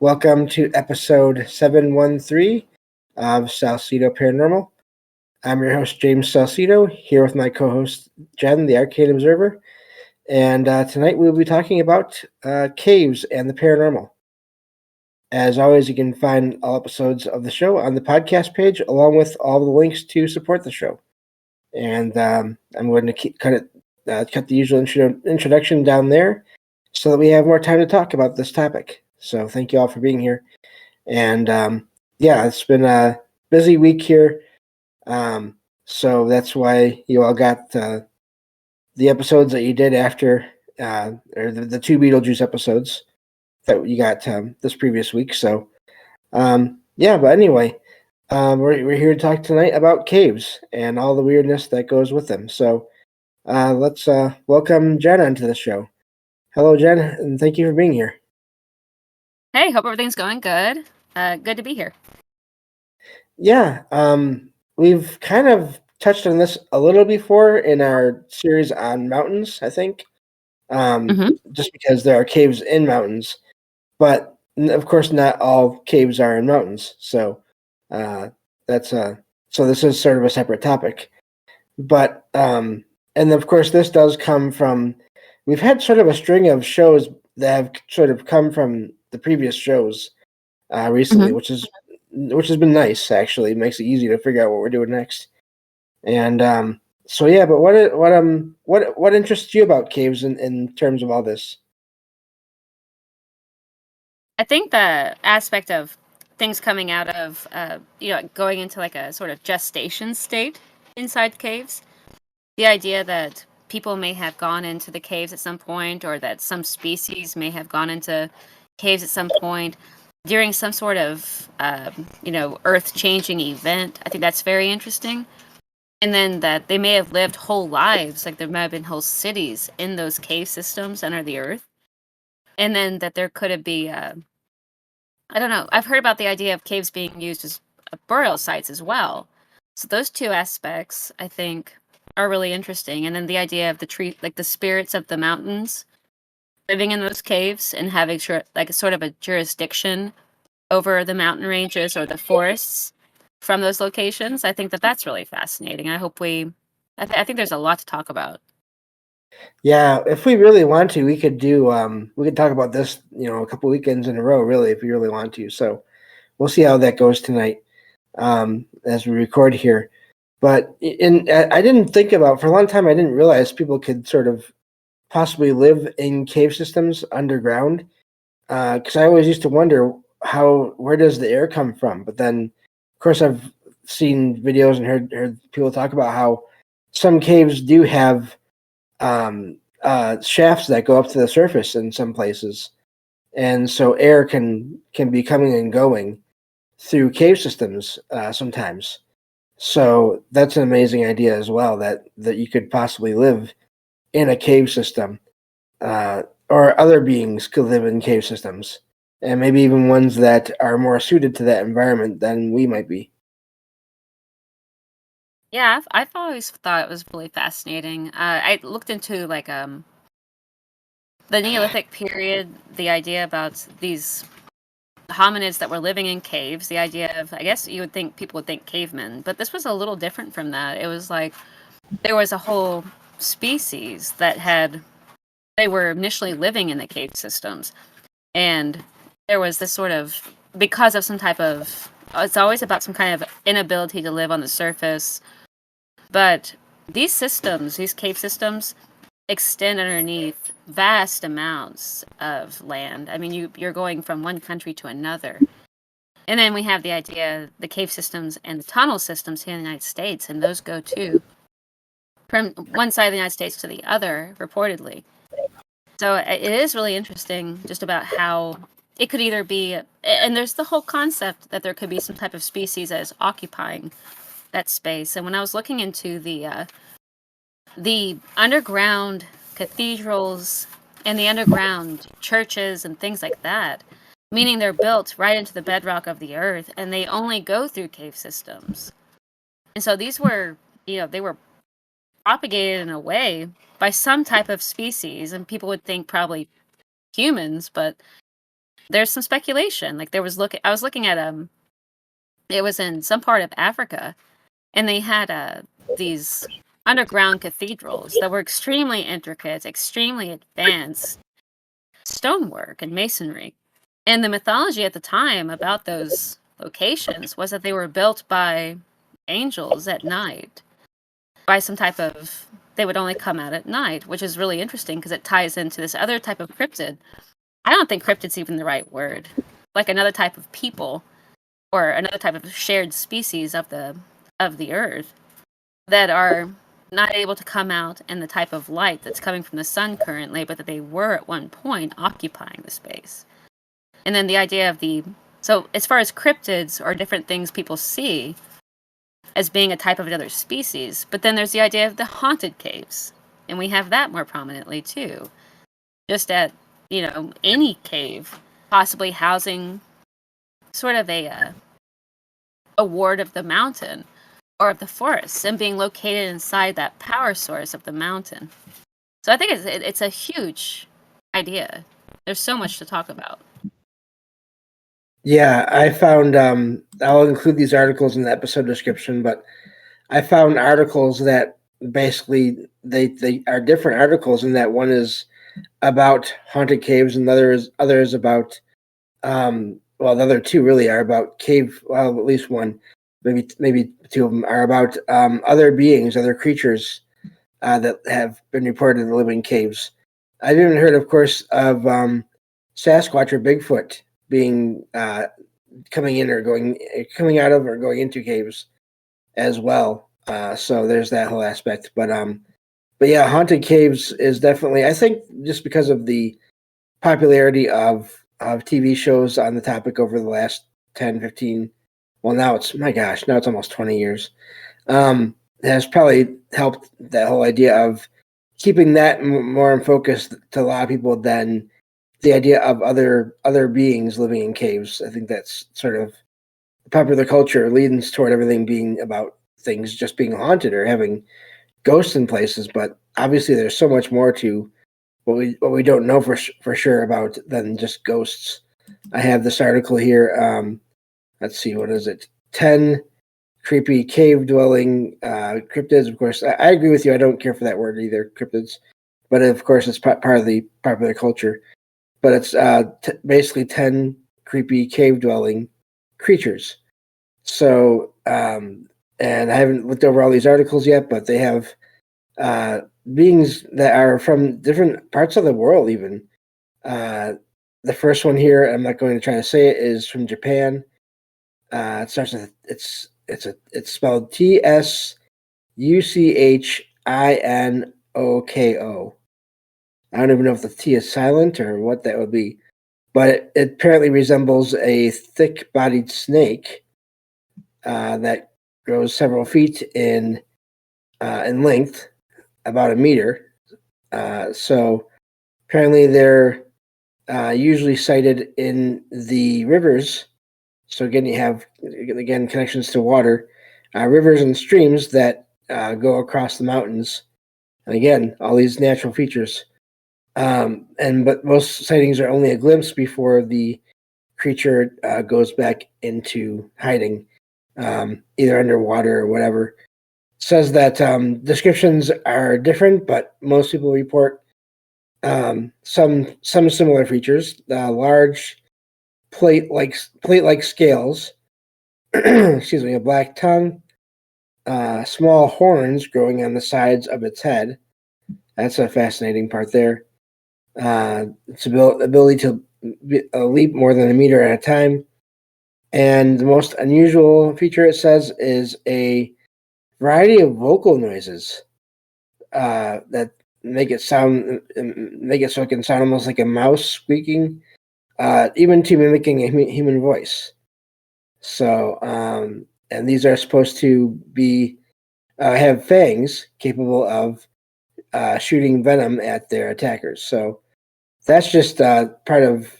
Welcome to episode 713 of Salsido Paranormal. I'm your host, James Salsido, here with my co-host, Jen, the Arcane Observer. And tonight we'll be talking about caves and the paranormal. As always, you can find all episodes of the show on the podcast page, along with all the links to support the show. And I'm going to cut the usual introduction down there so that we have more time to talk about this topic. So thank you all for being here. And it's been a busy week here. So that's why you all got the episodes that you did after, or the two Beetlejuice episodes that you got this previous week. So, but anyway, we're here to talk tonight about caves and all the weirdness that goes with them. So let's welcome Jen onto the show. Hello, Jen, and thank you for being here. Hey, hope everything's going good. Good to be here. Yeah, we've kind of touched on this a little before in our series on mountains, I think, just because there are caves in mountains, but of course not all caves are in mountains. So so this is sort of a separate topic. But and of course this does come from, we've had sort of a string of shows that have sort of come from the previous shows recently, which has been nice. Actually, it makes it easy to figure out what we're doing next. And but what interests you about caves in terms of all this? I think the aspect of things coming out of going into like a sort of gestation state inside caves, the idea that people may have gone into the caves at some point, or that some species may have gone into caves at some point during some sort of earth-changing event. I think that's very interesting. And then that they may have lived whole lives, like there may have been whole cities in those cave systems under the earth. And then that there could be, I don't know, I've heard about the idea of caves being used as burial sites as well. So those two aspects, I think, are really interesting. And then the idea of the spirits of the mountains living in those caves and having like a sort of a jurisdiction over the mountain ranges or the forests from those locations. I think that that's really fascinating. I hope I think there's a lot to talk about. Yeah, if we really want to, we could talk about this, a couple weekends in a row, really, if we really want to. So we'll see how that goes tonight as we record here. But I didn't think about, for a long time, I didn't realize people could sort of possibly live in cave systems underground. Because I always used to wonder where does the air come from? But then, of course, I've seen videos and heard people talk about how some caves do have shafts that go up to the surface in some places, and so air can be coming and going through cave systems sometimes. So that's an amazing idea as well, that you could possibly live in a cave system, or other beings could live in cave systems, and maybe even ones that are more suited to that environment than we might be. Yeah, I've always thought it was really fascinating. I looked into like the Neolithic period, the idea about these hominids that were living in caves, the idea of, I guess you would think people would think cavemen, but this was a little different from that. It was like there was a whole species they were initially living in the cave systems, and there was this sort of, because of some type of, it's always about some kind of inability to live on the surface, but these cave systems extend underneath vast amounts of land. I mean, you're going from one country to another. And then we have the idea, the cave systems and the tunnel systems here in the United States, and those go too from one side of the United States to the other, reportedly. So it is really interesting just about how it could either be, and there's the whole concept that there could be some type of species that is occupying that space. And when I was looking into the underground cathedrals and the underground churches and things like that, meaning they're built right into the bedrock of the earth, and they only go through cave systems. And so these were, they were propagated in a way by some type of species, and people would think probably humans, but there's some speculation. Like I was looking at it was in some part of Africa, and they had these underground cathedrals that were extremely intricate, extremely advanced stonework and masonry. And the mythology at the time about those locations was that they were built by angels at night, by some type of, they would only come out at night, which is really interesting because it ties into this other type of cryptid. I don't think cryptid's even the right word. Like another type of people or another type of shared species of the earth that are not able to come out in the type of light that's coming from the sun currently, but that they were at one point occupying the space. And then the idea of so as far as cryptids or different things people see as being a type of another species, but then there's the idea of the haunted caves, and we have that more prominently too. Just at, any cave, possibly housing sort of a ward of the mountain or of the forest, and being located inside that power source of the mountain. So I think it's a huge idea. There's so much to talk about. Yeah, I found, I'll include these articles in the episode description, but I found articles that basically they are different articles in that one is about haunted caves and the other is about, the other two really are about cave, well, at least one, maybe two of them are about other beings, other creatures that have been reported to live in caves. I've even heard, of course, of Sasquatch or Bigfoot being coming out of or going into caves as well. So there's that whole aspect. But yeah, haunted caves is definitely, I think, just because of the popularity of TV shows on the topic over the last 10, 15. Well, now it's almost 20 years. Has probably helped that whole idea of keeping that more in focus to a lot of people than the idea of other beings living in caves. I think that's sort of popular culture leans toward everything being about things just being haunted or having ghosts in places. But obviously, there's so much more to what we don't know for sure about than just ghosts. I have this article here. Let's see, what is it? 10 creepy cave dwelling cryptids. Of course, I agree with you. I don't care for that word either, cryptids. But of course, it's part of the popular culture. But it's basically 10 creepy cave dwelling creatures. So, and I haven't looked over all these articles yet, but they have beings that are from different parts of the world. Even the first one here, I'm not going to try to say it, is from Japan. It starts with it's spelled TSUCHINOKO. I don't even know if the T is silent or what that would be, but it apparently resembles a thick-bodied snake that grows several feet in length, about a meter. So apparently they're usually sighted in the rivers. So again, you have connections to water, rivers and streams that go across the mountains, and again, all these natural features. But most sightings are only a glimpse before the creature goes back into hiding, either underwater or whatever. It says that descriptions are different, but most people report some similar features: large plate-like scales, excuse me, a black tongue, small horns growing on the sides of its head. That's a fascinating part there. Its ability to leap more than a meter at a time. And the most unusual feature, it says, is a variety of vocal noises that make it so it can sound almost like a mouse squeaking, even to mimicking a human voice. So, and these are supposed to be have fangs capable of shooting venom at their attackers. So that's just part of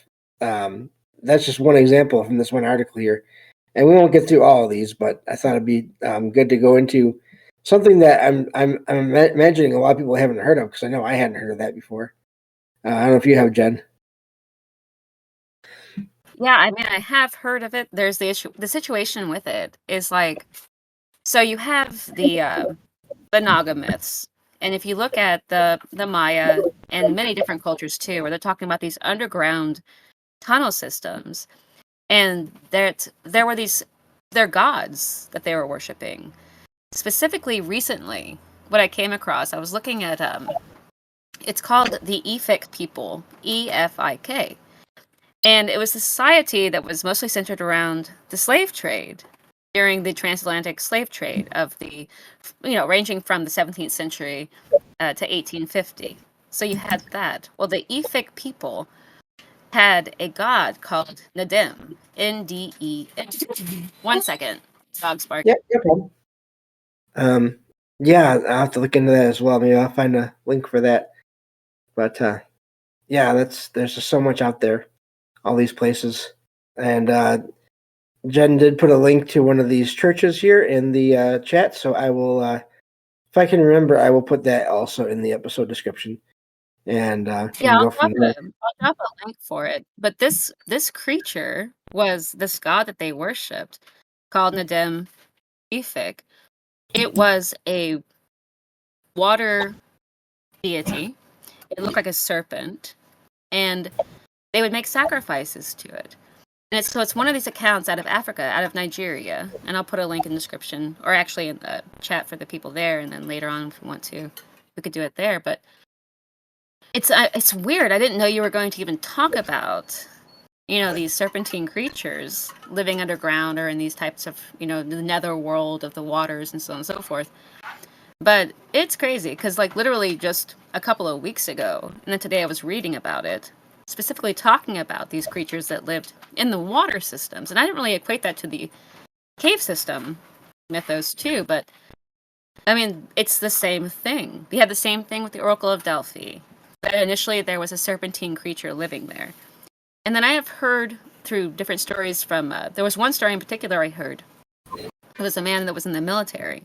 that's just one example from this one article here, and we won't get through all of these, but I thought it'd be good to go into something that I'm imagining a lot of people haven't heard of, because I know I hadn't heard of that before. I don't know if you have, Jen. Yeah, I mean, I have heard of it. There's the issue. The situation with it is like, so you have the Naga myths, and if you look at the Maya and many different cultures too, where they're talking about these underground tunnel systems, and there were these their gods that they were worshiping. Specifically, recently, what I came across, I was looking at it's called the Efik people, EFIK. And it was a society that was mostly centered around the slave trade during the transatlantic slave trade of the, ranging from the 17th century to 1850. So you had that. Well, the Efik people had a god called Nadim, Nde. One second, dog's barking. Yeah, no problem. Yeah, I'll have to look into that as well. Maybe I'll find a link for that. But yeah, there's just so much out there, all these places, and Jen did put a link to one of these churches here in the chat, so I will, if I can remember, I will put that also in the episode description, and we Yeah, can go from there. I'll drop a link for it. But this creature was this god that they worshipped, called Nadim Efik. It was a water deity. It looked like a serpent, and they would make sacrifices to it. And it's one of these accounts out of Africa, out of Nigeria, and I'll put a link in the description, or actually in the chat for the people there, and then later on, if we want to, we could do it there. But it's weird. I didn't know you were going to even talk about, these serpentine creatures living underground or in these types of, the nether world of the waters and so on and so forth. But it's crazy because, like, literally just a couple of weeks ago, and then today I was reading about it, specifically talking about these creatures that lived in the water systems. And I didn't really equate that to the cave system mythos, too, but I mean, it's the same thing. We had the same thing with the Oracle of Delphi. But initially, there was a serpentine creature living there. And then I have heard through different stories from, there was one story in particular I heard. It was a man that was in the military.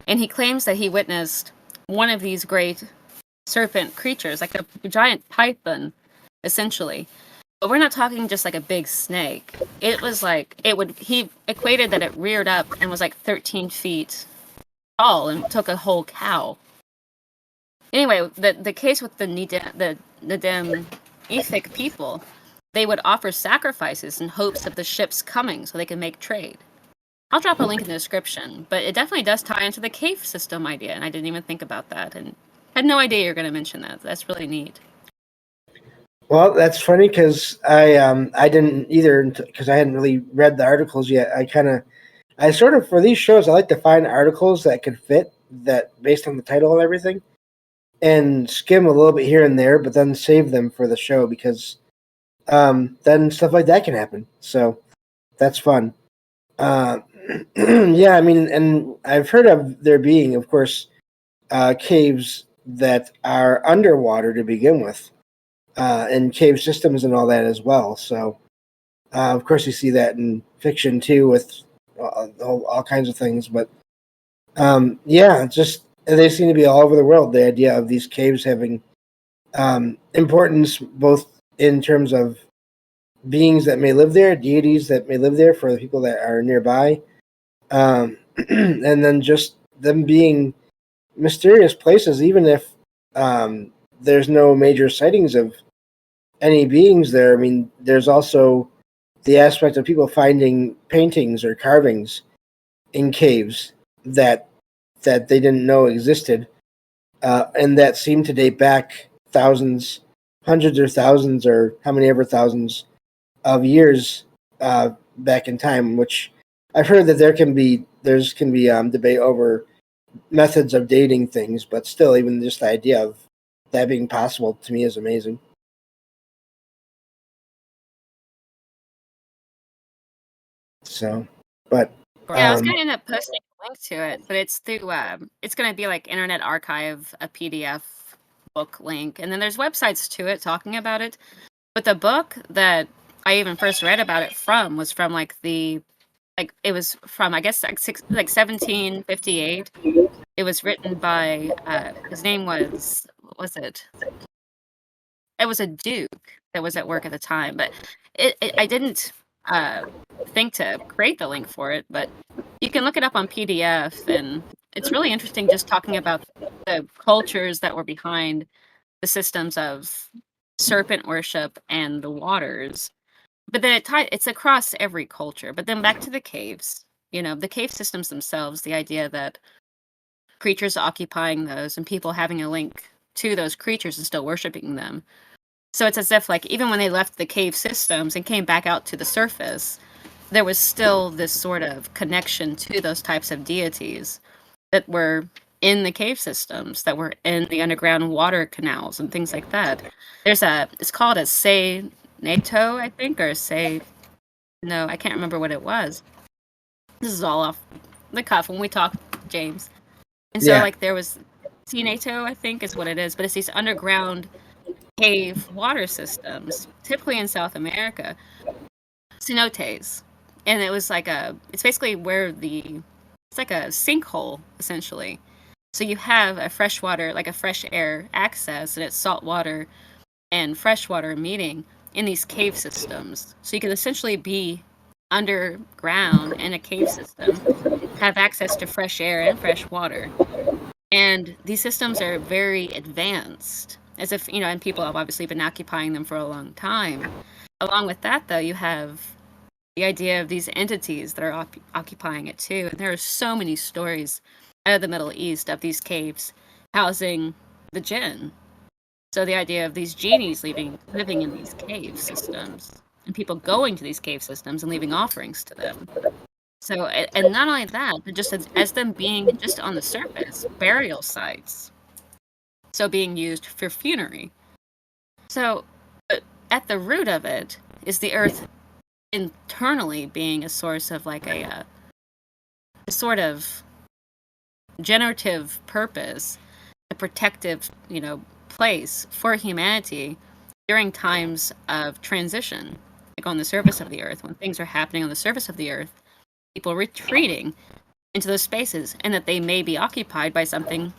And he claims that he witnessed one of these great serpent creatures, like a giant python, essentially. But we're not talking just like a big snake. It was like, he equated that it reared up and was like 13 feet tall and took a whole cow. Anyway, the case with the Nadim Efik people, they would offer sacrifices in hopes of the ship's coming so they could make trade. I'll drop a link in the description, but it definitely does tie into the cave system idea, and I didn't even think about that, and had no idea you were going to mention that. That's really neat. Well, that's funny because I didn't either because I hadn't really read the articles yet. I sort of, for these shows, I like to find articles that could fit that based on the title and everything, and skim a little bit here and there, but then save them for the show because then stuff like that can happen. So that's fun. Yeah, I mean, and I've heard of there being, of course, caves that are underwater to begin with, and cave systems and all that as well. So, of course, you see that in fiction too with all kinds of things. But yeah, just they seem to be all over the world. The idea of these caves having importance both in terms of beings that may live there, deities that may live there for the people that are nearby, and then just them being mysterious places, even if there's no major sightings of any beings there. I mean, there's also the aspect of people finding paintings or carvings in caves that they didn't know existed, and that seem to date back thousands, hundreds or thousands, or how many ever thousands of years back in time. Which I've heard that there can be debate over methods of dating things, but still, even just the idea of that being possible to me is amazing. So, but Yeah, I was going to end up posting a link to it, but it's through, it's going to be like Internet Archive, a PDF book link. And then there's websites to it talking about it. But the book that I even first read about it from was from it was from, I guess, like 1758. It was written by, his name was, what was it? it was a duke that was at work at the time, but I didn't think to create the link for it, but you can look it up on PDF, and it's really interesting just talking about the cultures that were behind the systems of serpent worship and the waters. But then it's across every culture. But then back to the caves, the cave systems themselves, the idea that creatures occupying those and people having a link to those creatures and still worshiping them. So it's as if, like, even when they left the cave systems and came back out to the surface, there was still this sort of connection to those types of deities that were in the cave systems, that were in the underground water canals and things like that. It's called a Say Nato, I think, or no, I can't remember what it was. This is all off the cuff when we talk, James. And so, like, there was Nato, I think is what it is, but it's these underground cave water systems, typically in South America, cenotes. And it was it's basically where it's like a sinkhole, essentially. So you have a freshwater, like a fresh air access, and it's salt water and freshwater meeting in these cave systems. So you can essentially be underground in a cave system, have access to fresh air and fresh water. And these systems are very advanced, as if, and people have obviously been occupying them for a long time. Along with that, though, you have the idea of these entities that are occupying it too. And there are so many stories out of the Middle East of these caves housing the jinn. So the idea of these genies living in these cave systems, and people going to these cave systems and leaving offerings to them. So, and not only that, but just as them being just on the surface, burial sites. So being used for funerary. So at the root of it is the earth internally being a source of like a sort of generative purpose, a protective, place for humanity during times of transition, like on the surface of the earth, when things are happening on the surface of the earth, people retreating into those spaces, and that they may be occupied by something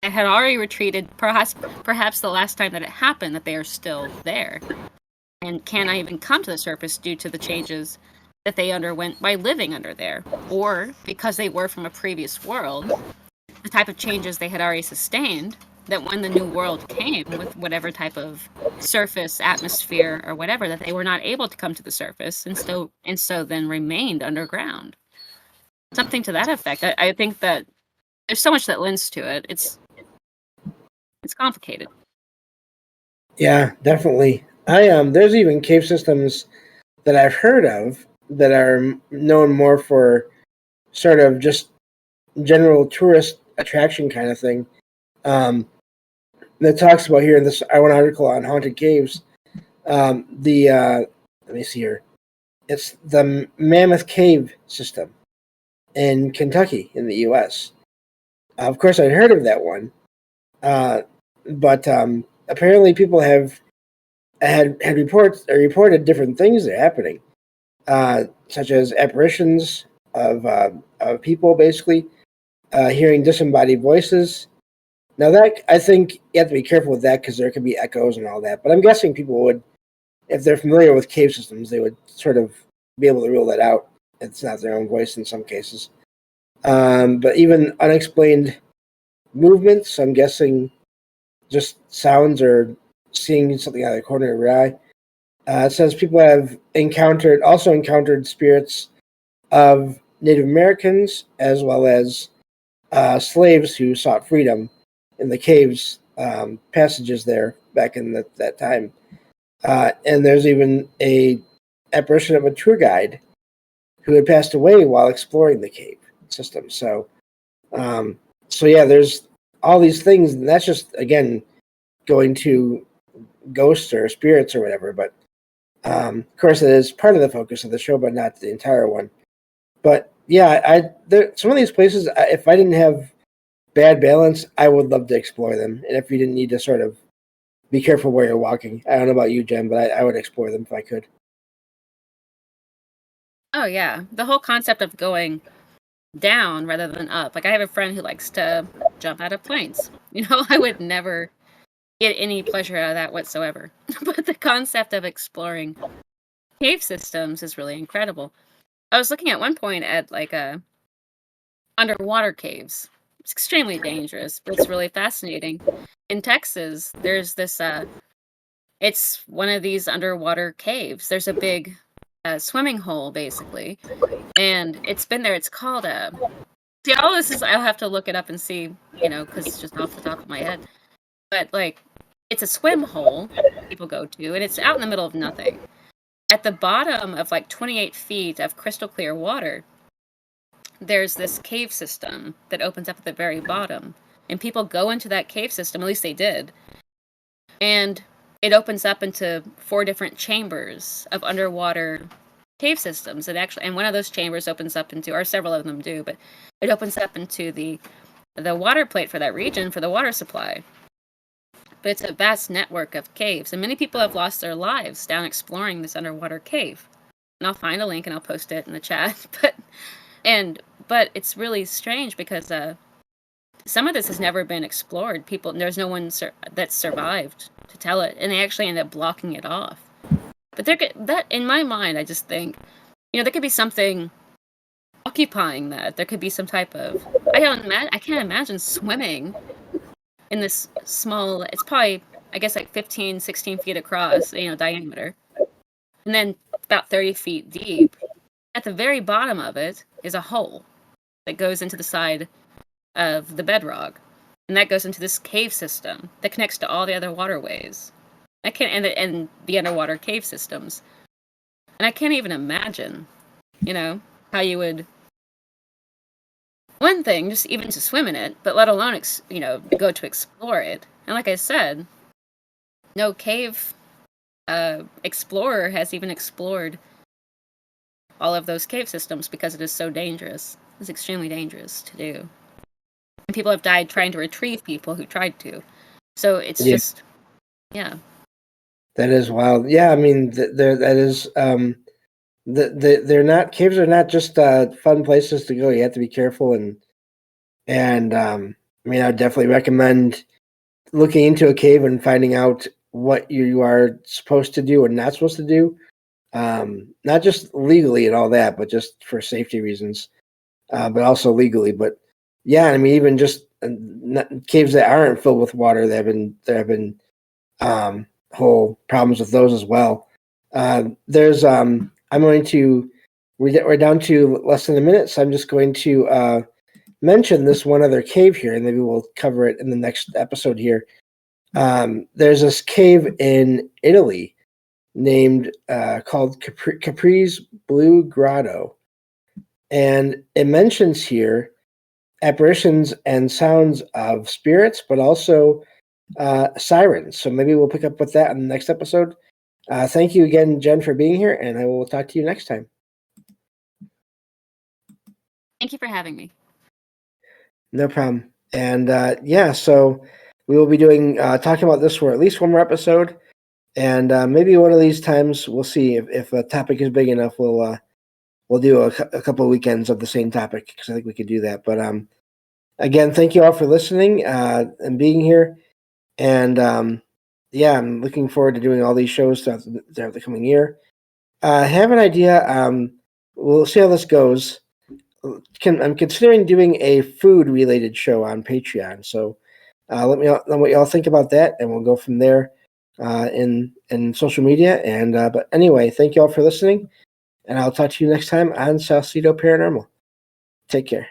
that had already retreated, perhaps the last time that it happened, that they are still there and cannot even come to the surface due to the changes that they underwent by living under there, or because they were from a previous world, the type of changes they had already sustained, that when the new world came with whatever type of surface atmosphere or whatever, that they were not able to come to the surface, and so then remained underground. Something to that effect. I think that there's so much that lends to it. It's complicated. Yeah, definitely. There's even cave systems that I've heard of that are known more for sort of just general tourist attraction kind of thing. That talks about here in this one article on haunted caves. Let me see here. It's the Mammoth Cave system in Kentucky in the U.S. Of course, I'd heard of that one, but apparently people had reported different things that are happening, such as apparitions of people, basically hearing disembodied voices. Now, that, I think you have to be careful with that because there could be echoes and all that. But I'm guessing people would, if they're familiar with cave systems, they would sort of be able to rule that out. It's not their own voice in some cases. But even unexplained movements, I'm guessing just sounds or seeing something out of the corner of your eye. It says people have also encountered spirits of Native Americans as well as slaves who sought freedom in the caves passages there back in that time. And there's even a apparition of a tour guide who had passed away while exploring the cave system. So yeah, there's all these things, and that's just, again, going to ghosts or spirits or whatever. But of course, it is part of the focus of the show, but not the entire one. But yeah, some of these places, if I didn't have bad balance, I would love to explore them. And if you didn't need to sort of be careful where you're walking, I don't know about you, Jen, but I would explore them if I could. Oh yeah, the whole concept of going down rather than up. Like, I have a friend who likes to jump out of planes. I would never get any pleasure out of that whatsoever. But the concept of exploring cave systems is really incredible. I was looking at one point at like underwater caves. It's extremely dangerous, but it's really fascinating. In Texas, there's this it's one of these underwater caves. There's a big swimming hole basically, and it's been there. It's called see, all this is, I'll have to look it up and see, because it's just off the top of my head. But like, it's a swim hole people go to, and it's out in the middle of nothing. At the bottom of like 28 feet of crystal clear water, there's this cave system that opens up at the very bottom. And people go into that cave system, at least they did. And it opens up into 4 different chambers of underwater cave systems. And one of those chambers opens up into, or several of them do, but it opens up into the water plate for that region for the water supply. But it's a vast network of caves, and many people have lost their lives down exploring this underwater cave. And I'll find a link and I'll post it in the chat. But it's really strange because some of this has never been explored. There's no one that's survived to tell it, and they actually end up blocking it off. But that, in my mind, I just think, there could be something occupying that. There could be some type of, I can't imagine swimming in this small, it's probably, I guess, like 15, 16 feet across, diameter, and then about 30 feet deep. At the very bottom of it is a hole that goes into the side of the bedrock, and that goes into this cave system that connects to all the other waterways. And the underwater cave systems. And I can't even imagine, how you would, one thing, just even to swim in it, but let alone, go to explore it. And like I said, no cave explorer has even explored all of those cave systems because it is so dangerous. It's extremely dangerous to do. And people have died trying to retrieve people who tried to. So it's just, yeah. That is wild. Yeah, I mean, that is, caves are not just fun places to go. You have to be careful, and I mean, I would definitely recommend looking into a cave and finding out what you are supposed to do and not supposed to do. Not just legally and all that, but just for safety reasons, but also legally. But yeah, I mean, even just caves that aren't filled with water, there have been whole problems with those as well. We're down to less than a minute, so I'm just going to mention this one other cave here, and maybe we'll cover it in the next episode here. There's this cave in Italy named called Capri's Blue Grotto, and it mentions here apparitions and sounds of spirits, but also sirens. So maybe we'll pick up with that in the next episode. Thank you again, Jen, for being here, and I will talk to you next time. Thank you for having me. No problem. And so we will be talking about this for at least one more episode, and maybe one of these times we'll see if a topic is big enough. We'll do a couple of weekends of the same topic, because I think we could do that. But again, thank you all for listening and being here. And I'm looking forward to doing all these shows throughout the coming year. I have an idea. We'll see how this goes. I'm considering doing a food-related show on Patreon. So let me know what y'all think about that, and we'll go from there in social media. And but anyway, thank you all for listening, and I'll talk to you next time on Salsido Paranormal. Take care.